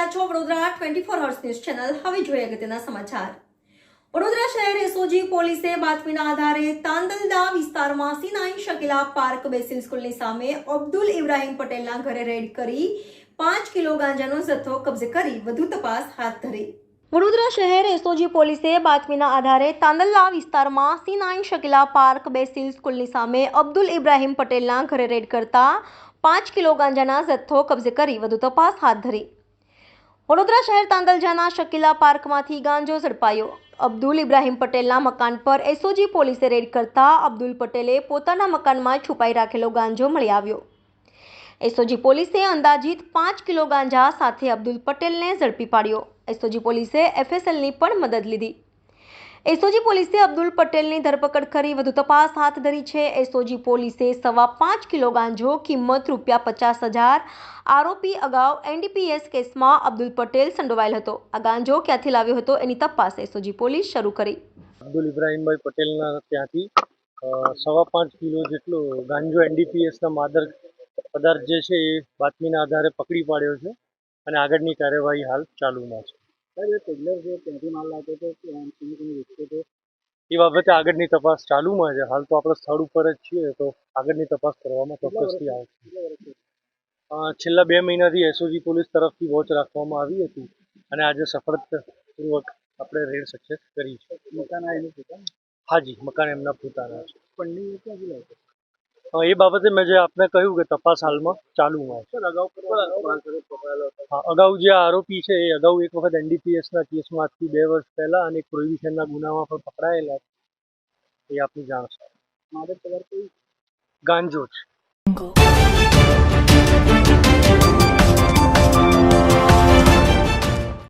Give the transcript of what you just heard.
રહ્યા છો Vadodara 24 hours news channel. હવે જોઈએ અગત્યના સમાચાર. વડોદરા શહેર એસઓજી પોલીસે બાતમીના આધારે તાંદલદા વિસ્તારમાં C9 શકીલા પાર્ક બેસિલ સ્કૂલની સામે અબ્દુલ ઇબ્રાહીમ પટેલના ઘરે રેડ કરી 5 કિલો ગાંજાનો જથ્થો કબજે કરી વધુ તપાસ હાથ ધરી. વડોદરા શહેર એસઓજી પોલીસે બાતમીના આધારે તાંદલદા વિસ્તારમાં C9 શકીલા પાર્ક બેસિલ સ્કૂલની સામે અબ્દુલ ઇબ્રાહીમ પટેલના ઘરે રેડ કરતા 5 કિલો ગાંજાના જથ્થો કબજે કરી વધુ તપાસ હાથ ધરી. વડોદરા શહેર તાંદલજાના શકીલા પાર્કમાંથી ગાંજો ઝડપાયો. અબ્દુલ ઇબ્રાહીમ પટેલના મકાન પર એસઓજી પોલીસે રેડ કરતા અબ્દુલ પટેલે પોતાના મકાનમાં છુપાઈ રાખેલો ગાંજો મળી આવ્યો. એસઓજી પોલીસે અંદાજિત 5 કિલો ગાંજા સાથે અબ્દુલ પટેલને ઝડપી પાડ્યો. એસઓજી પોલીસે એફએસએલની પણ મદદ લીધી. એસઓજી પોલીસે અબ્દુલ પટેલની ધરપકડ કરી વધુ તપાસ હાથ ધરી છે. એસઓજી પોલીસે 5.25 કિલો ગાંજો કિંમત ₹50,000 આરોપી અગાઉ એનડીપીએસ કેસમાં અબ્દુલ પટેલ સંડોવાયેલ હતો. આ ગાંજો ક્યાંથી લાવ્યો હતો એની તપાસ એસઓજી પોલીસ શરૂ કરી. અબ્દુલ ઇબ્રાહીમભાઈ પટેલના ત્યાંથી 5.25 કિલો જેટલો ગાંજો એનડીપીએસના માદક પદાર્થ જે છે એ બાતમીના આધારે પકડી પાડ્યો છે અને આગળની કાર્યવાહી હાલ ચાલુમાં છે. એ બાબતે આગળની તપાસ ચાલુમાં છે. હાલ તો આપણે સ્થળ ઉપર જ છીએ, તો આગળની તપાસ કરવામાં ચોક્કસથી આવશે. છેલ્લા 2 મહિનાથી એસઓજી પોલીસ તરફથી વોચ રાખવામાં આવી હતી અને આજે સફળતાપૂર્વક આપણે રેડ સક્સેસ કરી છે. હાજી, મકાન એમના પોતાના છે. એ બાબતે મેં જે આપને કહ્યું કે તપાસ હાલમાં ચાલુમાં છે. અગાઉ જે આરોપી છે એ અગાઉ એક વખત એનડીપીએસના કેસમાં આજથી 2 વર્ષ પહેલા અને પ્રોહિબિશનના ગુનામાં પણ પકડાયેલા છે. એ આપની જાણ છે. ગાંજો છે.